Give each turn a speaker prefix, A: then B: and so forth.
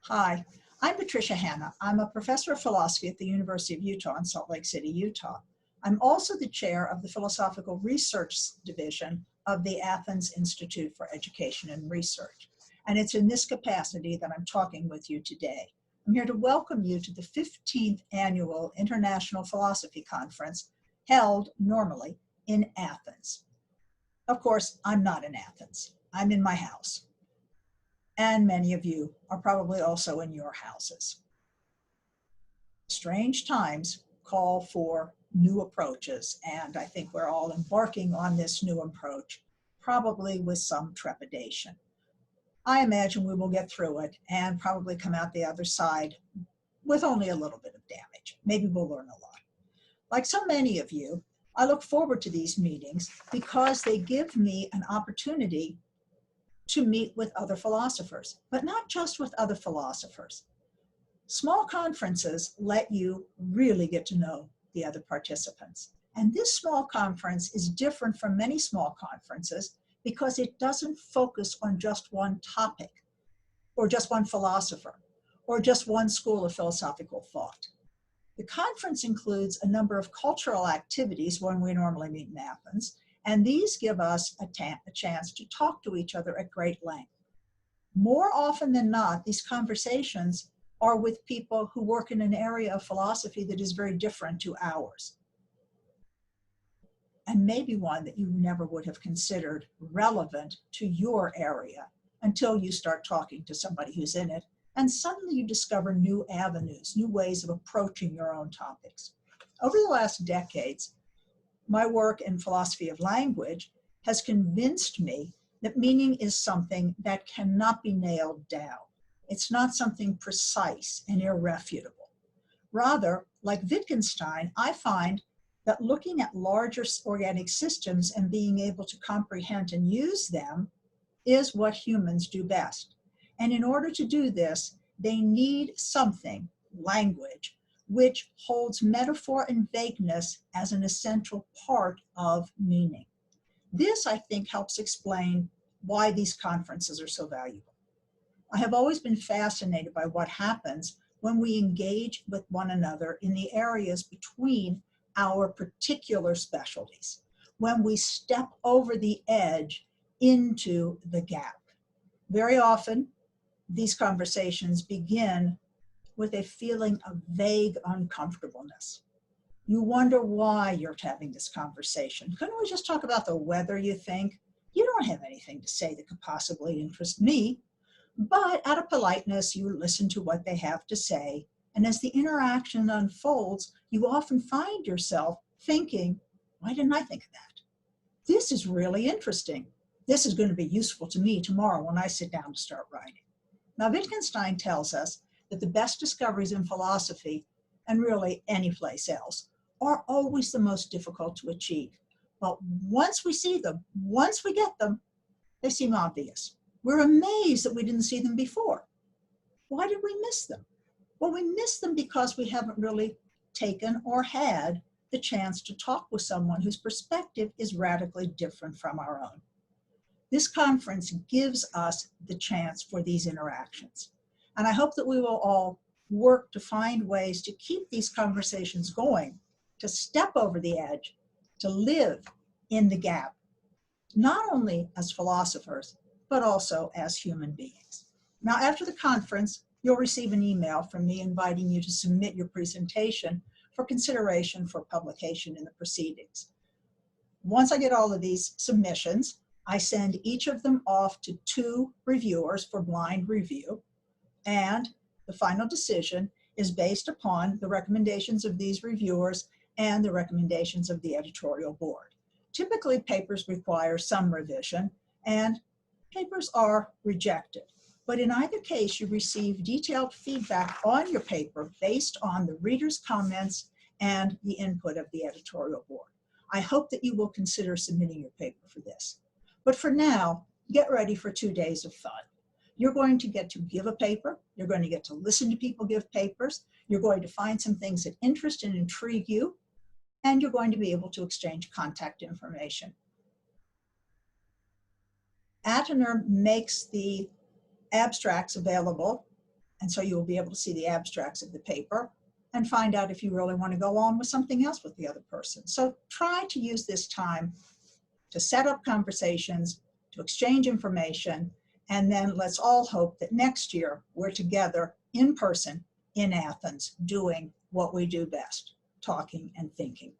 A: Hi, I'm Patricia Hanna. I'm a professor of philosophy at the University of Utah in Salt Lake City, Utah. I'm also the chair of the Philosophical Research Division of the Athens Institute for Education and Research. And it's in this capacity that I'm talking with you today. I'm here to welcome you to the 15th Annual International Philosophy Conference held normally in Athens. Of course, I'm not in Athens. I'm in my house. And many of you are probably also in your houses. Strange times call for new approaches, and I think we're all embarking on this new approach, probably with some trepidation. I imagine we will get through it and probably come out the other side with only a little bit of damage. Maybe we'll learn a lot. Like so many of you, I look forward to these meetings because they give me an opportunity to meet with other philosophers, but not just with other philosophers. Small conferences let you really get to know the other participants. And this small conference is different from many small conferences because it doesn't focus on just one topic, or just one philosopher, or just one school of philosophical thought. The conference includes a number of cultural activities when we normally meet in Athens, and these give us a chance to talk to each other at great length. More often than not, these conversations are with people who work in an area of philosophy that is very different to ours, and maybe one that you never would have considered relevant to your area until you start talking to somebody who's in it, and suddenly you discover new avenues, new ways of approaching your own topics. Over the last decades, my work in philosophy of language has convinced me that meaning is something that cannot be nailed down. It's not something precise and irrefutable. Rather, like Wittgenstein, I find that looking at larger organic systems and being able to comprehend and use them is what humans do best. And in order to do this, they need something, language, which holds metaphor and vagueness as an essential part of meaning. This, I think, helps explain why these conferences are so valuable. I have always been fascinated by what happens when we engage with one another in the areas between our particular specialties, when we step over the edge into the gap. Very often, these conversations begin with a feeling of vague uncomfortableness. You wonder why you're having this conversation. Couldn't we just talk about the weather, you think? You don't have anything to say that could possibly interest me. But out of politeness, you listen to what they have to say. And as the interaction unfolds, you often find yourself thinking, why didn't I think of that? This is really interesting. This is going to be useful to me tomorrow when I sit down to start writing. Now, Wittgenstein tells us that the best discoveries in philosophy, and really any place else, are always the most difficult to achieve. But once we see them, once we get them, they seem obvious. We're amazed that we didn't see them before. Why did we miss them? Well, we miss them because we haven't really taken or had the chance to talk with someone whose perspective is radically different from our own. This conference gives us the chance for these interactions. And I hope that we will all work to find ways to keep these conversations going, to step over the edge, to live in the gap, not only as philosophers, but also as human beings. Now, after the conference, you'll receive an email from me inviting you to submit your presentation for consideration for publication in the proceedings. Once I get all of these submissions, I send each of them off to 2 reviewers for blind review, and the final decision is based upon the recommendations of these reviewers and the recommendations of the editorial board. Typically, papers require some revision, and papers are rejected. But in either case, you receive detailed feedback on your paper based on the reader's comments and the input of the editorial board. I hope that you will consider submitting your paper for this. But for now, get ready for 2 days of fun. You're going to get to give a paper, you're going to get to listen to people give papers, you're going to find some things that interest and intrigue you, and you're going to be able to exchange contact information. Atiner makes the abstracts available And so you will be able to see the abstracts of the paper and find out if you really want to go on with something else with the other person. So try to use this time to set up conversations, to exchange information, and then let's all hope that next year we're together in person in Athens doing what we do best, talking and thinking.